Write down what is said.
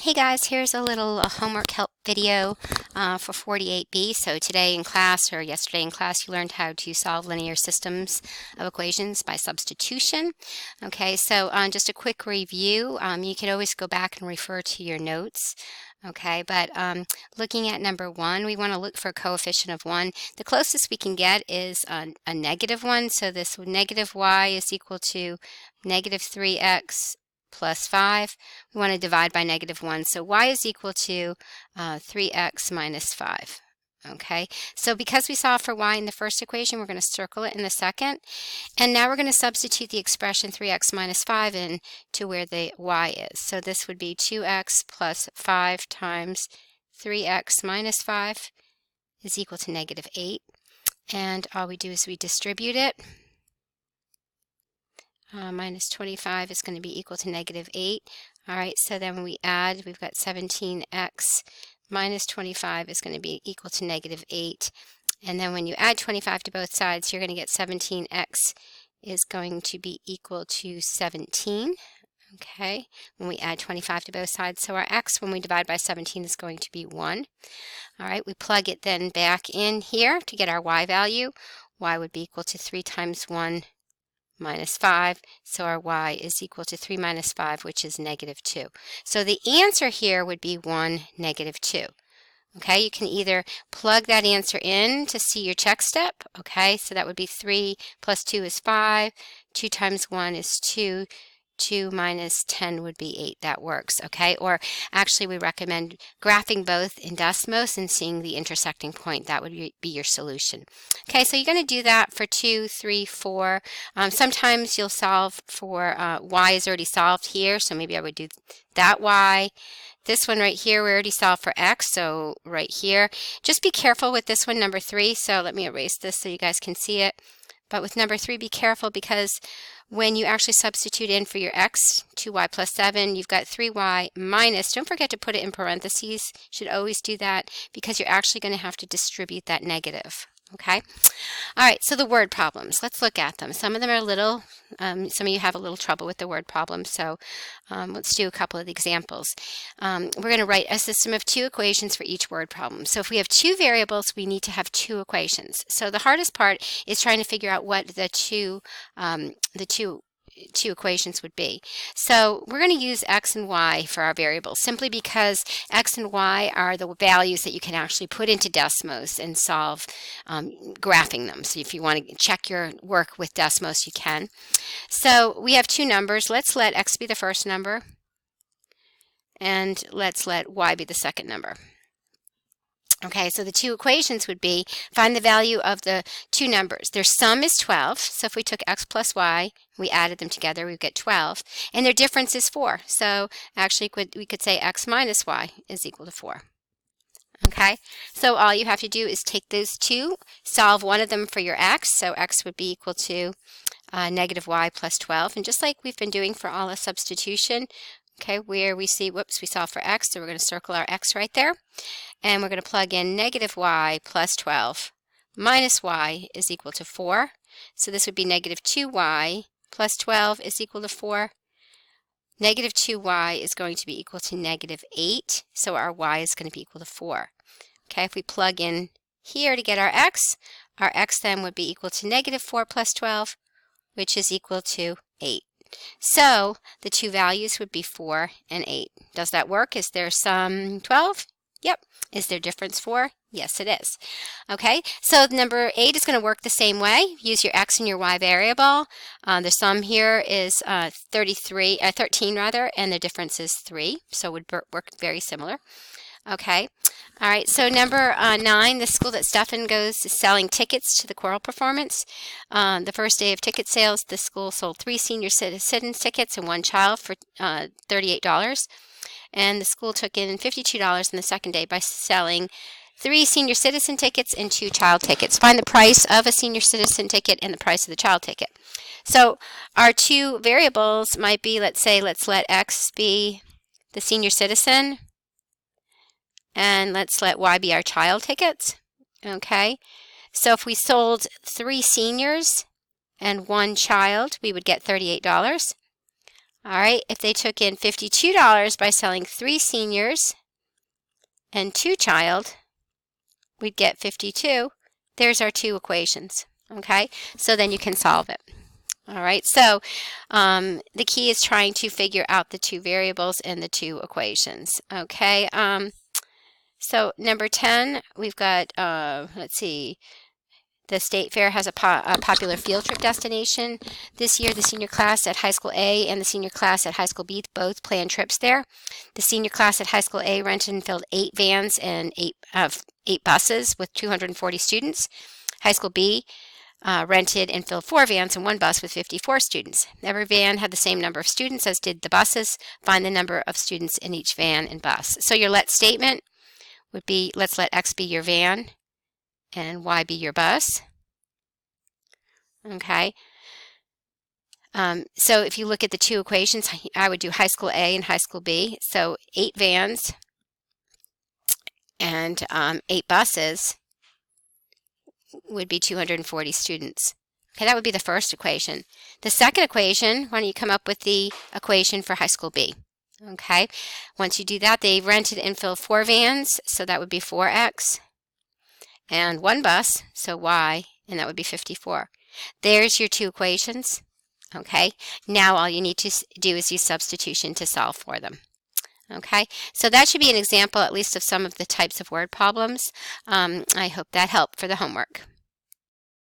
Hey guys, here's a little homework help video for 48B. So today in class or yesterday in class you learned how to solve linear systems of equations by substitution. Okay, so just a quick review. You can always go back and refer to your notes. Okay, but looking at number 1, we want to look for a coefficient of 1. The closest we can get is a negative 1. So this negative y is equal to negative 3x plus 5. We want to divide by negative 1. So y is equal to 3x minus 5. Okay, so because we solved for y in the first equation, we're going to circle it in the second. And now we're going to substitute the expression 3x minus 5 in to where the y is. So this would be 2x plus 5 times 3x minus 5 is equal to negative 8. And all we do is we distribute it. Minus 25 is going to be equal to negative 8. All right, so then when we add, we've got 17x minus 25 is going to be equal to negative 8. And then when you add 25 to both sides, you're going to get 17x is going to be equal to 17. Okay, when we add 25 to both sides. So our x, when we divide by 17, is going to be 1. All right, we plug it then back in here to get our y value. Y would be equal to 3 times 1 minus 5, so our y is equal to 3 minus 5, which is negative 2. So the answer here would be 1, negative 2. Okay, you can either plug that answer in to see your check step. Okay, so that would be 3 plus 2 is 5, 2 times 1 is 2, 2 minus 10 would be 8. That works, okay? Or actually we recommend graphing both in Desmos and seeing the intersecting point. That would be your solution. Okay, so you're going to do that for 2, 3, 4. Sometimes you'll solve for y is already solved here, so maybe I would do that y. This one right here, we already solved for x, so right here. Just be careful with this one, number 3. So let me erase this so you guys can see it. But with number 3, be careful because when you actually substitute in for your x, 2y plus 7, you've got 3y minus. Don't forget to put it in parentheses. You should always do that because you're actually going to have to distribute that negative. Okay? All right, so the word problems. Let's look at them. Some of them are a little, some of you have a little trouble with the word problems, so let's do a couple of examples. We're going to write a system of 2 equations for each word problem. So if we have 2 variables, we need to have 2 equations. So the hardest part is trying to figure out what the two equations would be. So we're going to use x and y for our variables simply because x and y are the values that you can actually put into Desmos and solve graphing them. So if you want to check your work with Desmos, you can. So we have 2 numbers. Let's let x be the first number and let's let y be the second number. Okay, so the 2 equations would be find the value of the 2 numbers. Their sum is 12, so if we took x plus y, we added them together, we would get 12, and their difference is 4. So actually we could say x minus y is equal to 4. Okay, so all you have to do is take those 2, solve one of them for your x, so x would be equal to negative y plus 12, and just like we've been doing for all the substitution, okay, where we see, whoops, we solve for x, so we're going to circle our x right there. And we're going to plug in negative y plus 12 minus y is equal to 4. So this would be negative 2y plus 12 is equal to 4. Negative 2y is going to be equal to negative 8. So our y is going to be equal to 4. Okay, if we plug in here to get our x then would be equal to negative 4 plus 12, which is equal to 8. So the 2 values would be 4 and 8. Does that work? Is there sum 12? Yep. Is there difference 4? Yes, it is. Okay, so number 8 is going to work the same way. Use your x and your y variable. The sum here is 13 rather, and the difference is 3. So it would work very similar. Okay, all right, so number 9, the school that Stefan goes is selling tickets to the choral performance. The first day of ticket sales, the school sold 3 senior citizens tickets and 1 child for $38. And the school took in $52 in the second day by selling 3 senior citizen tickets and 2 child tickets. Find the price of a senior citizen ticket and the price of the child ticket. So our 2 variables might be, let's let x be the senior citizen and let's let y be our child tickets. Okay, so if we sold 3 seniors and 1 child, we would get $38. All right, if they took in $52 by selling 3 seniors and 2 child, we'd get 52. There's our 2 equations. Okay, so then you can solve it. All right, so the key is trying to figure out the 2 variables and the 2 equations. Okay, so number 10, we've got, let's see, the State Fair has a popular field trip destination. This year, the senior class at High School A and the senior class at High School B both planned trips there. The senior class at High School A rented and filled 8 vans and 8 buses with 240 students. High School B rented and filled 4 vans and 1 bus with 54 students. Every van had the same number of students as did the buses. Find the number of students in each van and bus. So your let statement would be, let's let X be your van and Y be your bus. Okay. So if you look at the 2 equations, I would do High School A and High School B. So 8 vans and 8 buses would be 240 students. Okay, that would be the first equation. The second equation, why don't you come up with the equation for High School B? Okay, once you do that, they rented and filled 4 vans, so that would be 4x, and 1 bus, so y, and that would be 54. There's your 2 equations. Okay, now all you need to do is use substitution to solve for them. Okay, so that should be an example at least of some of the types of word problems. I hope that helped for the homework.